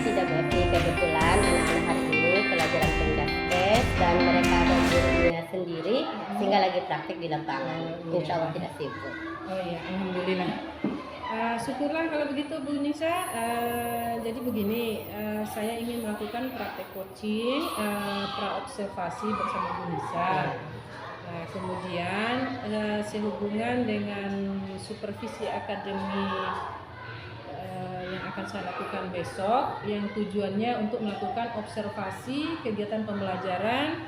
tidak berarti kebetulan anak-anak hari ini pelajaran pencaket dan mereka ada gurunya sendiri sehingga lagi praktik di lapangan. Insya Allah tidak sibuk. Oh iya, alhamdulillah. Syukurlah kalau begitu Bu Nisa. Jadi begini, saya ingin melakukan praktek coaching praobservasi bersama Bu Nisa. Kemudian sehubungan dengan supervisi akademik yang akan saya lakukan besok, yang tujuannya untuk melakukan observasi kegiatan pembelajaran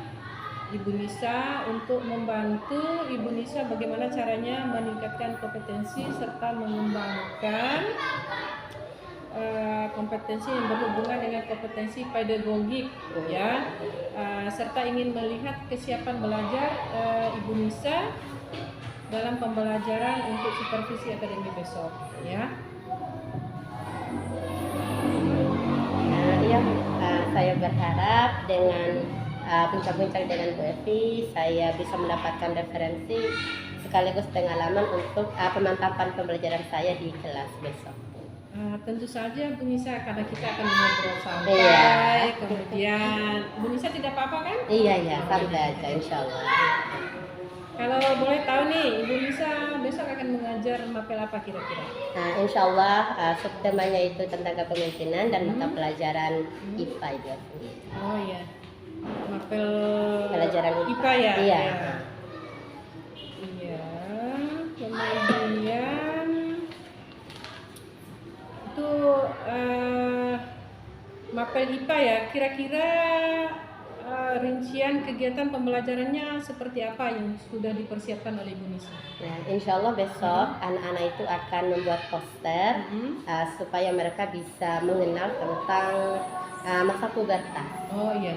Ibu Nisa untuk membantu Ibu Nisa bagaimana caranya meningkatkan kompetensi serta mengembangkan kompetensi yang berhubungan dengan kompetensi pedagogik, ya, serta ingin melihat kesiapan belajar Ibu Nisa dalam pembelajaran untuk supervisi akademik besok, ya. Saya berharap dengan bincang-bincang dengan Bu Evi, saya bisa mendapatkan referensi sekaligus pengalaman untuk pemantapan pembelajaran saya di kelas besok. Tentu saja Bu Nisa, karena kita akan ngobrol santai, kemudian Bu Nisa tidak apa-apa kan? Iya, santai aja insya Allah. Kalau boleh tahu nih, Ibu Nisa besok akan mengajar mapel apa kira-kira? Insya Allah subtemanya itu tentang kepemimpinan dan mata pelajaran IPA itu. Oh iya, mapel pelajaran IPA ya? Iya. Iya, kemudian itu mapel IPA ya, kira-kira rincian kegiatan pembelajarannya seperti apa yang sudah dipersiapkan oleh Ibu Nisa? Nah, insya Allah besok anak-anak itu akan membuat poster supaya mereka bisa mengenal tentang masa pubertas. Oh iya.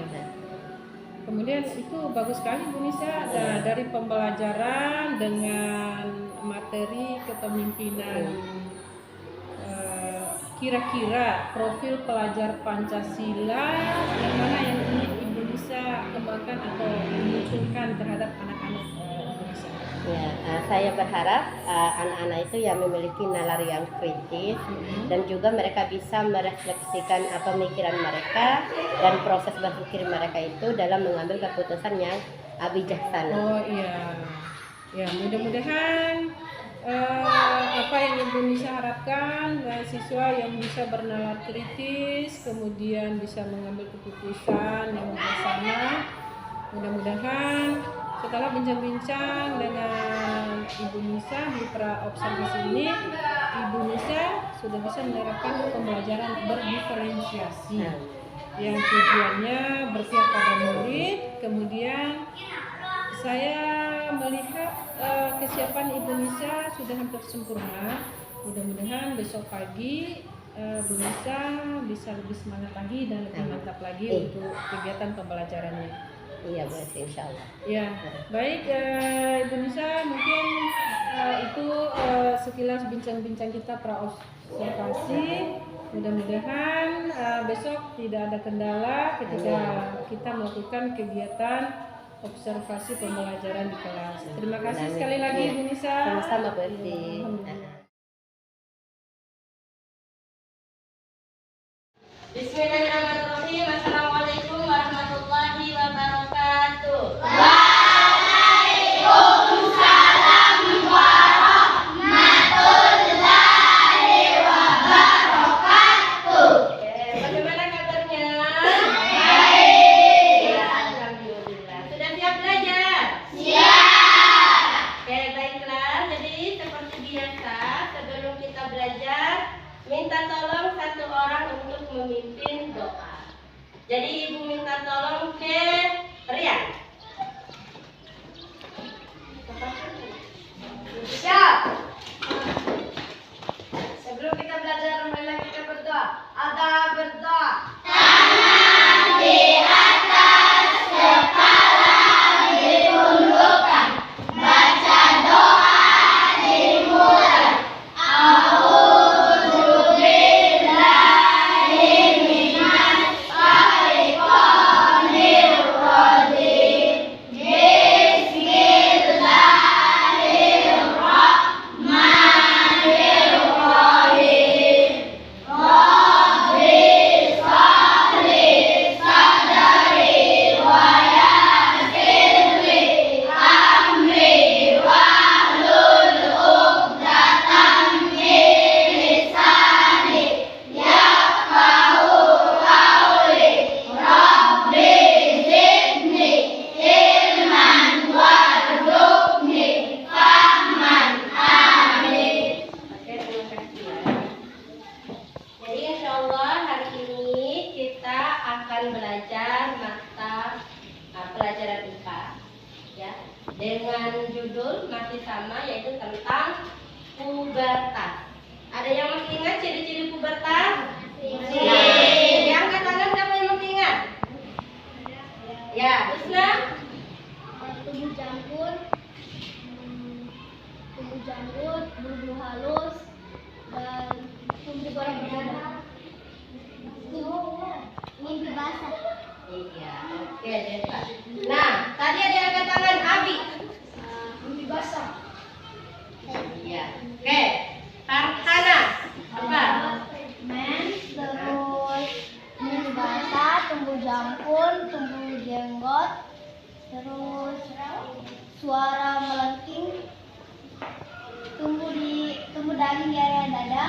Kemudian itu bagus sekali Bu Nisa, dari pembelajaran dengan materi kepemimpinan. Kira-kira profil pelajar Pancasila yang mana yang ingin Ibu Nisa kembangkan atau munculkan terhadap anak-anak Ibu Nisa? Ya, saya berharap anak-anak itu yang memiliki nalar yang kritis dan juga mereka bisa merefleksikan pemikiran mereka dan proses berpikir mereka itu dalam mengambil keputusan yang bijaksana. Oh iya, ya mudah-mudahan apa yang Ibu Nisa harapkan siswa yang bisa bernalar kritis, kemudian bisa mengambil keputusan yang bijaksana. Mudah-mudahan setelah bincang-bincang dengan Ibu Nisa di praobservasi ini, Ibu Nisa sudah bisa menerapkan pembelajaran berdiferensiasi yang tujuannya berpihak pada murid. Kemudian saya melihat kesiapan Ibu Nisa sudah hampir sempurna. Mudah-mudahan besok pagi Bu Nisa bisa lebih semangat lagi dan lebih mantap lagi untuk kegiatan pembelajarannya. Iya, Bu, insya Allah. Ya, baik Ibu Nisa, mungkin itu sekilas bincang-bincang kita praobservasi. Mudah-mudahan besok tidak ada kendala ketika kita melakukan kegiatan observasi pembelajaran di kelas. Terima kasih sekali lagi Ibu Nisa. Sama-sama Bu Evi. Bismillahirrahmanirrahim. Assalamualaikum warahmatullahi wabarakatuh. Waalaikumsalam warahmatullahi wabarakatuh. Bagaimana kabarnya? Baik. Alhamdulillah. Sudah siap belajar? Siap. Oke, baiklah. Jadi seperti biasa, sebelum kita belajar, minta tolong satu orang untuk memimpin doa. Jadi Ibu minta tolong ke Rian. Siap. Sebelum kita belajar, marilah kita berdoa. Ada berdoa. Tangan di atas, kepala ditundukkan. Baca doa dimulai. A'udzubillahi minas syaitonir rajim. dengan judul masih sama, yaitu tentang pubertas. Ada yang masih ingat ciri-ciri pubertas? Yang angkat tangan siapa yang masih ingat? Ya, Husna? Tubuh janggut, bulu halus, dan tumbuh goreng berdarah. Mimpi basah. Iya, oke Deta. Nah, tadi ada yang angkat tangan Abi. Mimpi basah. Iya, oke. Farhana, apa? Mens, terus mimpi basah, tumbuh jangkul, tumbuh jenggot, terus suara melengking, tumbuh daging di area dada.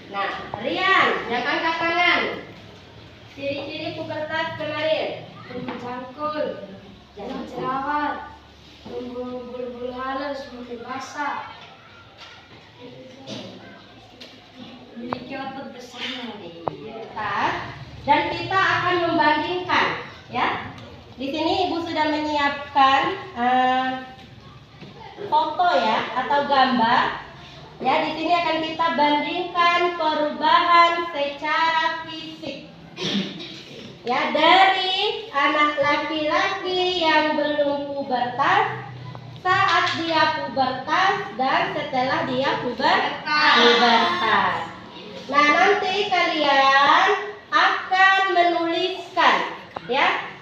Nah, Rian, yang angkat tangan. Ciri-ciri pubertas kemarin. Tumbuh jangkul, jalan jerawat, tumbuh bulu-bulu halus, mimpi basah, memiliki otot besarnya. Pubertas. Dan kita akan membandingkan, ya. Di sini Ibu sudah menyiapkan foto ya atau gambar. Ya, di sini akan kita bandingkan perubahan secara fisik. Ya, dari anak laki-laki yang belum pubertas, saat dia pubertas, dan setelah dia pubertas. Nah, nanti kalian akan menuliskan ya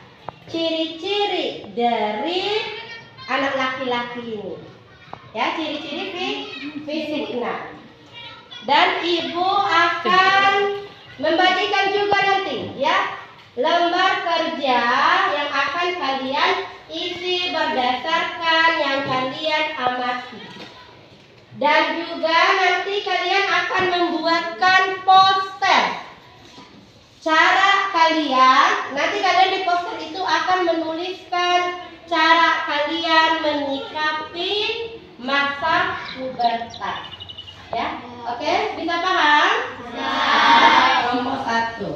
ciri-ciri dari anak laki-laki ini. Ya, ciri-ciri fisiknya. Dan Ibu akan membagikan juga nanti ya lembar kerja yang akan kalian isi berdasarkan yang kalian amati. Dan juga nanti kalian akan membuatkan poster. Cara kalian, nanti kalian di poster itu akan menuliskan cara kalian menyikapi masa pubertas. Ya, oke, bisa paham? Nomor 1.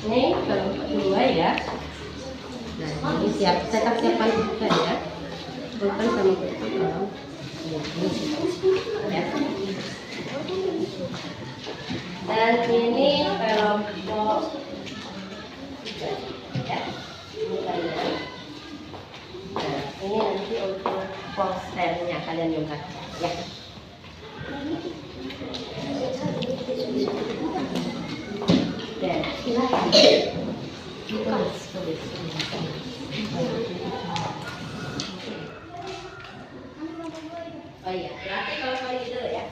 Ini kelompok 2 ya. Nah, ini siapkan juga ya. Bukan sama tolong. Ya. Dan ini kelompok 3 ya. Ini kalian. Nah, ini nanti untuk posternya kalian yang baca ya. Dan silakan. Tulis. Oh iya, berarti kalau kalian gitu ya.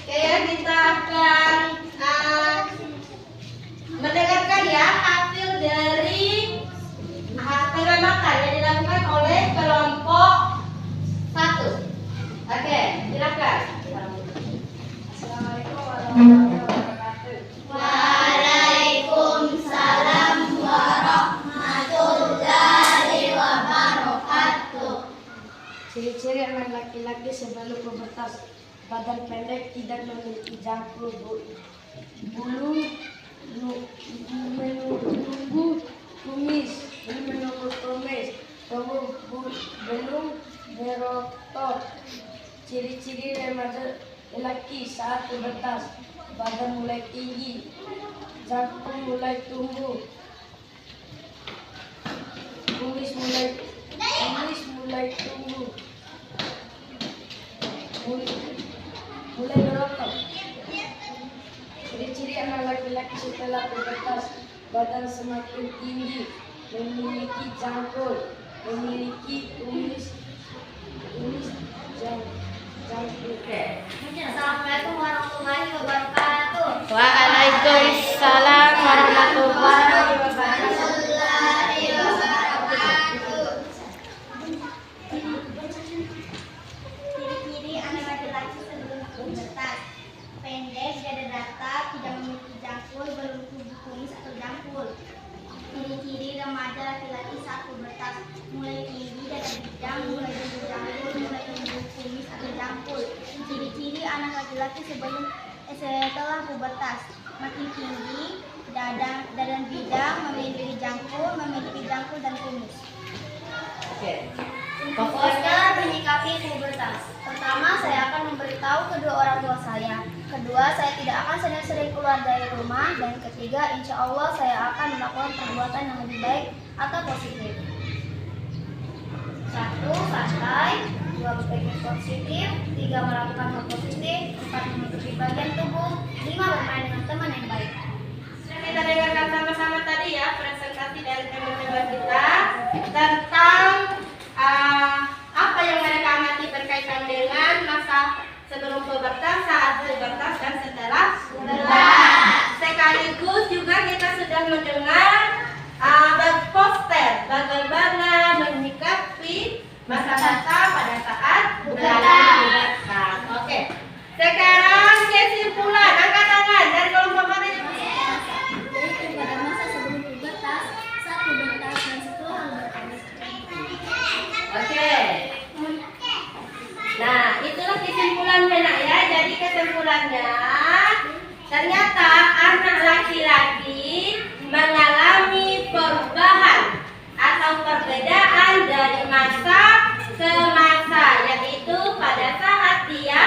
Oke, kita akan mendengarkan ya hasil dari pengamatan yang dilakukan oleh kelompok 1. Oke, silakan. Assalamualaikum warahmatullahi wabarakatuh. Waalaikumsalam warahmatullahi wabarakatuh. Ciri-ciri anak laki-laki sebelum pubertas: badan pendek, tidak memiliki jangkul, bulu menunggu kumis, tubuh belum berotot. Ciri-ciri remaja lelaki saat pubertas: badan mulai tinggi, jangkul mulai tumbuh, kumis mulai tumbuh, mulai berotot. Ciri-ciri anak laki-laki setelah pubertas: badan semakin tinggi, memiliki jangkul, memiliki kumis jangkul. Assalamualaikum warahmatullahi wabarakatuh. Waalaikumsalam warahmatullahi wabarakatuh. Ciri-ciri anak laki-laki sebelum pubertas: pendek, dada datar, tidak memiliki jangkul, belum tumbuh kumis atau jangkul. Ciri-ciri remaja laki-laki saat pubertas: mulai tinggi, dada bijang, mulai tumbuh jangkul, mulai tumbuh kumis atau jangkul. setelah pubertas. Makin tinggi, dan bidang, memiliki jangkul dan kumis. Oke. Fokusnya menyikapi pubertas. Pertama, saya akan memberitahu kedua orang tua saya. Kedua, saya tidak akan sering-sering keluar dari rumah. Dan ketiga, insya Allah saya akan melakukan perbuatan yang lebih baik atau positif. 1. Santai. 2. Berpikir positif. 3. Melakukan hal positif. 4. Menutupi bagian tubuh. 5. Bermain dengan teman yang baik. Kita dengarkan sama-sama tadi ya presentasi dari teman-teman kita tentang apa yang mereka amati berkaitan dengan masa sebelum pubertas, saat pubertas, dan setelah pubertas. Sekaligus juga kita sudah mendengar poster bagaimana menyikapi masa-masa pada saat pubertas. Oke. Sekarang kesimpulan, angkat tangan dari kelompok mana? Yaitu pada masa sebelum pubertas, saat pubertas, dan setelah pubertas. Oke. Nah, itulah kesimpulannya nak ya. Jadi kesimpulannya ternyata anak laki-laki mengalami perubahan atau perbedaan dari masa ke masa, yaitu pada saat dia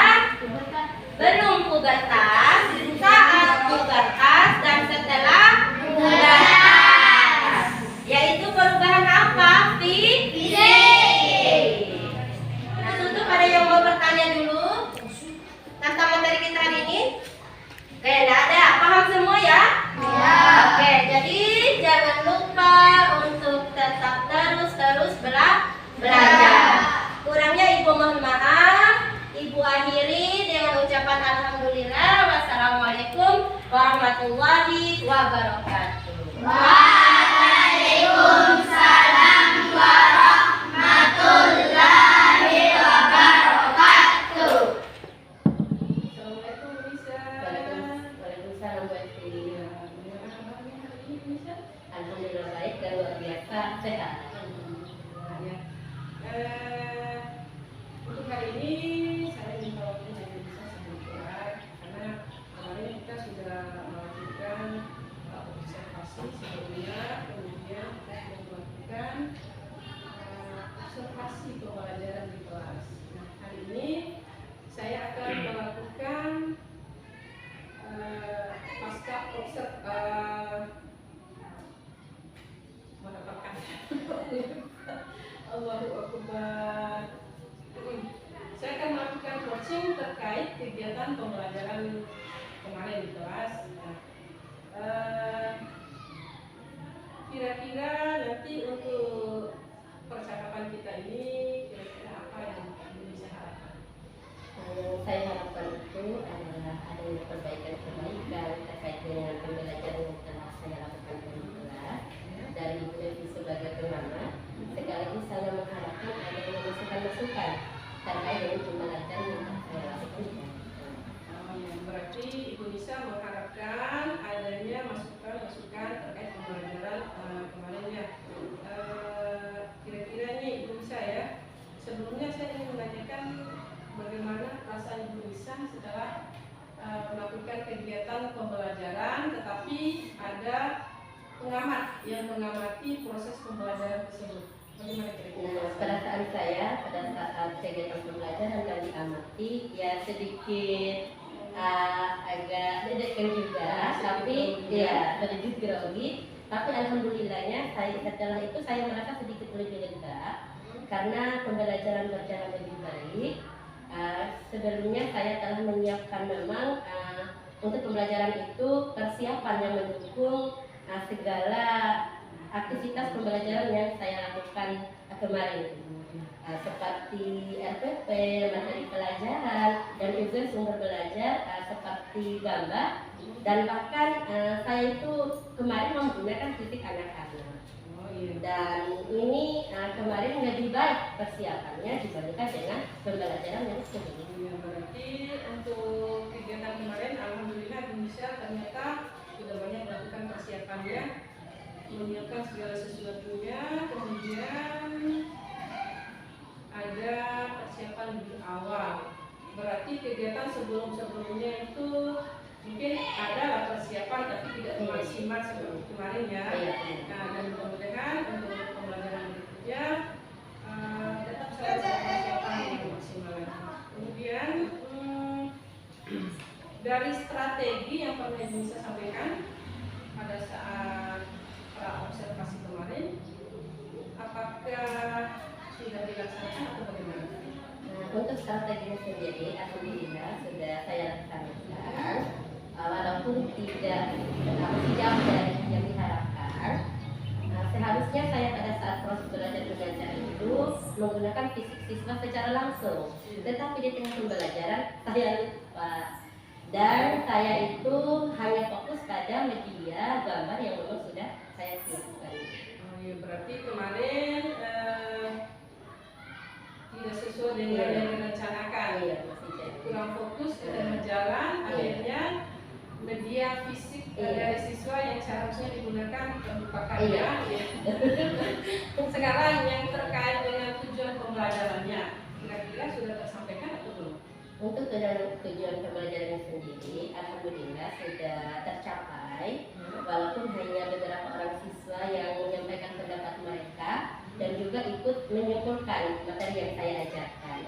belum pubertas, saat pubertas, dan setelah pubertas. Yaitu perubahan apa? Fisik. Nah, tutup, ada yang mau bertanya dulu tentang materi kita hari ini? Oke, tidak ada. Paham semua ya? Ya. Oke, jadi jangan lupa untuk tetap terus belajar. Kurangnya Ibu mohon maaf. Ibu akhiri dengan ucapan alhamdulillah. Wassalamualaikum warahmatullahi wabarakatuh. Waalaikumsalam warahmatullahi wabarakatuh. Assalamualaikum Nisa. Waalaikumsalam Bu Esti. Alhamdulillah baik dan luar biasa sehat. Untuk hari ini saya minta waktu hanya bisa sebentar karena kemarin kita sudah melakukan observasi sebelumnya, kemudian kita sudah melakukan observasi pembelajaran di kelas. Nah, hari ini saya akan melakukan pasca mendapatkan Allahu Akbar. Saya akan melakukan coaching terkait kegiatan pembelajaran kemarin di kelas. Kira-kira nanti untuk percakapan kita ini kira-kira apa yang bisa harapkan? Saya harapkan itu adalah adanya perbaikan terkait dengan pembelajaran yang telah saya lakukan di kelas dari Ibu Evi sebagai pengamat. Sekaligus saya mengharapkan adanya masukan-masukan terkait dengan pembelajaran yang telah saya lakukan. Berarti Ibu Nisa mengharapkan adanya masukan-masukan terkait pembelajaran kemarin ya. Kira-kira nih Ibu Nisa ya. Sebelumnya saya ingin menanyakan bagaimana perasaan Ibu Nisa setelah melakukan kegiatan pembelajaran, tetapi ada pengamat yang mengamati proses pembelajaran tersebut. Bagaimana kira-kira? Perasaan saya pada saat kegiatan pembelajaran dan diamati ya sedikit agak deg-degan juga, tapi ya sedikit grogi. Tapi alhamdulillahnya setelah itu saya merasa sedikit lebih lega karena pembelajaran berjalan lebih baik. Sebelumnya saya telah menyiapkan memang untuk pembelajaran itu persiapan yang mendukung segala aktivitas pembelajaran yang saya lakukan kemarin, seperti RPP, materi pelajaran, dan juga sumber belajar seperti gambar, dan bahkan saya itu kemarin menggunakan titik anak-anak. Dan ini kemarin lebih baik persiapannya dibandingkan dengan pembelajaran yang sebelumnya. Berarti untuk kegiatan kemarin alhamdulillah Indonesia ternyata sudah banyak melakukan persiapannya, menyiapkan segala sesuatunya, kemudian ada persiapan lebih awal Berarti kegiatan sebelumnya itu mungkin ada lah persiapan tapi tidak maksimal seperti kemarin ya. Iya. Nah, dan mudah-mudahan untuk pembelajaran berikutnya tetap selalu persiapan yang maksimal. Kemudian dari strategi yang pernah Ibu Nisa sampaikan pada saat observasi kemarin, apakah sudah dilaksanakan atau bagaimana? Untuk strateginya sendiri, alhamdulillah sudah saya laksanakan. Walaupun tidak jauh dari yang diharapkan. Seharusnya saya pada saat proses belajar mengajar itu menggunakan fisik siswa secara langsung, tetapi di tengah pembelajaran saya lupa dan saya itu hanya fokus pada media gambar yang memang sudah saya siapkan. Oh ya, berarti kemarin tidak sesuai dengan yang direncanakan. Iya, masih jadi. Kurang fokus ke tengah jalan, akhirnya media fisik dari siswa yang seharusnya digunakan melupakannya. Iya. Sekarang yang terkait dengan tujuan pembelajarannya, kira-kira sudah tersampaikan atau belum? Untuk tujuan pembelajaran sendiri, alhamdulillah sudah tercapai. Walaupun hanya beberapa orang siswa yang menyampaikan pendapat mereka dan juga ikut menyimpulkan materi yang saya ajarkan.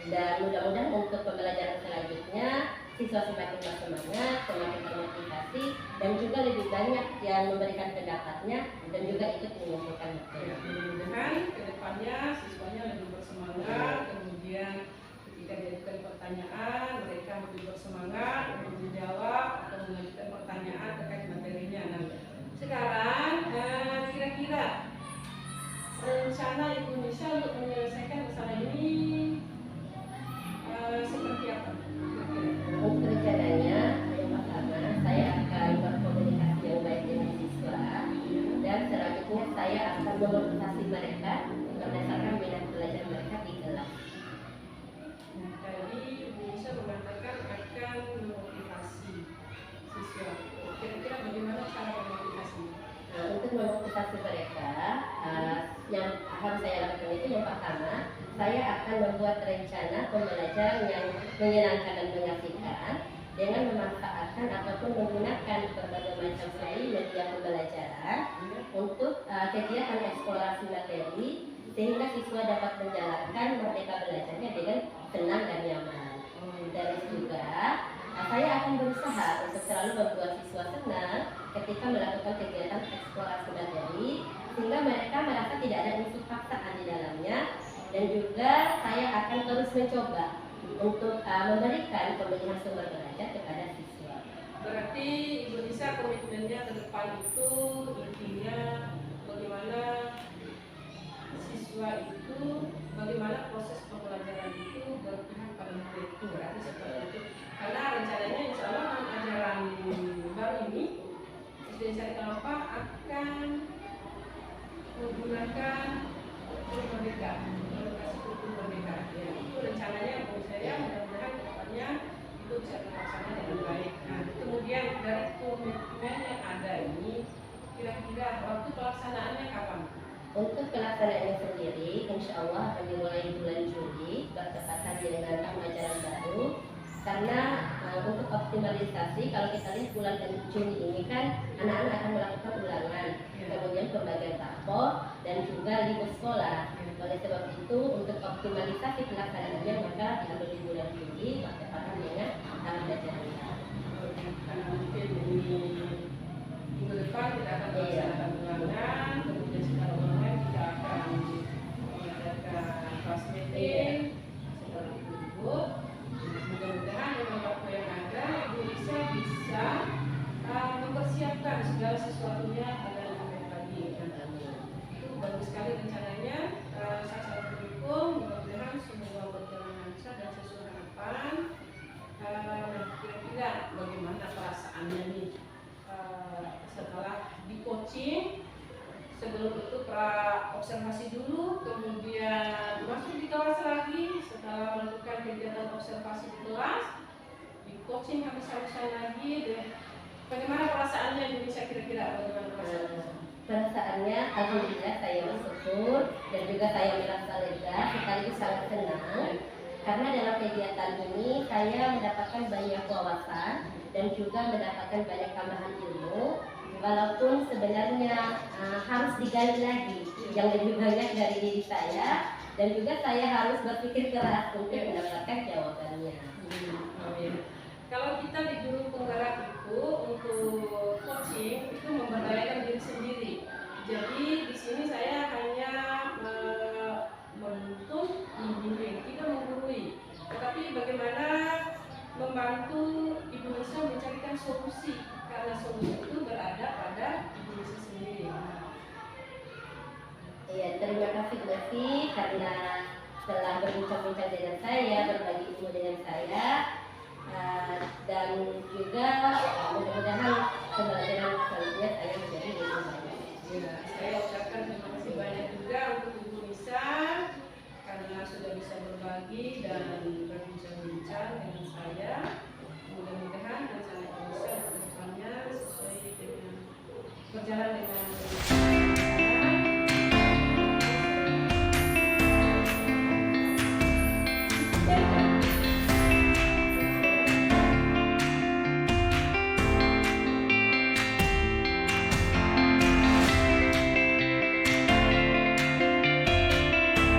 Dan mudah-mudahan untuk pembelajaran selanjutnya siswa semakin bersemangat, semakin termotivasi, dan juga lebih banyak yang memberikan pendapatnya dan juga ikut menyimpulkan materi. Mudah-mudahan ke depannya siswanya lebih bersemangat, kemudian ketika diajukan pertanyaan mereka lebih bersemangat untuk menjawab atau mengajukan pertanyaan terkait materinya. Nah, sekarang kira-kira rencana Ibu Nisa untuk menyelesaikan masalah ini seperti apa? Untuk rencananya, yang pertama saya akan berkomunikasi yang baik dengan siswa dan selanjutnya saya akan memotivasi mereka berdasarkan minat belajar mereka di kelas. Tadi Ibu Nisa mengatakan akan memotivasi siswa. Kira-kira bagaimana cara memotivasinya? Nah, untuk memotivasi mereka, yang harus saya lakukan itu yang pertama, saya akan membuat rencana pembelajaran yang menyenangkan dan mengasihkan dengan memanfaatkan ataupun menggunakan berbagai macam media pembelajaran untuk kegiatan eksplorasi materi sehingga siswa dapat menjalankan merdeka belajarnya dengan tenang dan nyaman. Dan juga saya akan berusaha untuk selalu membuat siswa senang ketika melakukan kegiatan eksplorasi materi sehingga mereka merasa tidak ada unsur paksaan di dalamnya. Dan juga saya akan terus mencoba untuk memberikan pemilihan sumber belajar kepada siswa. Berarti Ibu Nisa komitmennya ke depan itu intinya bagaimana siswa itu, bagaimana proses pembelajaran itu berpihak pada murid itu, berarti seperti itu. Karena rencananya insya Allah ajaran baru ini SD Sari Kalapa akan menggunakan kurikulum merdeka, kurikulum merdeka. Ya, itu rencananya menurut saya mudah-mudahan kedepannya itu bisa terlaksana dengan baik. Nah, kemudian dari komitmen yang ada ini, kira-kira waktu pelaksanaannya kapan? Untuk pelaksanaannya sendiri, insya Allah akan dimulai bulan Juli bertepatan dengan tahun ajaran baru. Karena untuk optimalisasi, kalau kita lihat bulan Juni ini kan anak-anak akan melakukan ulangan, kemudian pembagian rapor dan juga libur sekolah. Oleh sebab itu, untuk optimalisasi pelaksanaannya maka diambil di bulan Juli bertepatan dengan tahun ajaran baru. Karena mungkin ini minggu depan kita akan melaksanakan ulangan, kemudian secara online kita akan mengadakan kelas meeting seperti itu. Mudah-mudahan dengan waktu yang ada Ibu Nisa bisa mempersiapkan segala sesuatunya agar lebih baik lagi. Itu bagus sekali rencananya. Saya sangat mendukung. Mudah-mudahan semua berjalan lancar dan sesuai harapan. Kira-kira bagaimana perasaannya nih setelah di coaching? Sebelum itu observasi dulu, kemudian masuk di kelas lagi. Setelah melakukan kegiatan observasi di kelas, di coaching habis-habisan lagi deh. Bagaimana perasaannya Indonesia kira-kira? Bagaimana perasaannya? Perasaannya alhamdulillah saya bersyukur dan juga saya merasa lega sekaligus sangat senang Karena dalam kegiatan ini saya mendapatkan banyak wawasan dan juga mendapatkan banyak tambahan ilmu, walaupun sebenarnya harus digali lagi yang lebih banyak dari diri saya, dan juga saya harus berpikir keras untuk mendapatkan jawabannya. Kalau kita di Guru Penggerak itu untuk coaching itu memberdayakan diri sendiri. Jadi di sini saya hanya menuntut, membimbing, tidak menggurui. Tetapi bagaimana membantu Ibu Nisa mencarikan solusi, karena solusi itu berada pada Ibu Nisa sendiri. Ya, terima kasih Bu Nasi karena telah berbincang-bincang dengan saya, berbagi ilmu dengan saya. Dan juga mudah-mudahan pembelajaran selanjutnya saya menjadi lebih banyak. Ya, saya ucapkan terima kasih banyak juga untuk Ibu Nisa karena sudah bisa berbagi dan berbincang-bincang dengan saya. Mudah-mudahan rencana Ibu Nisa ke depannya sesuai dengan berjalan dengan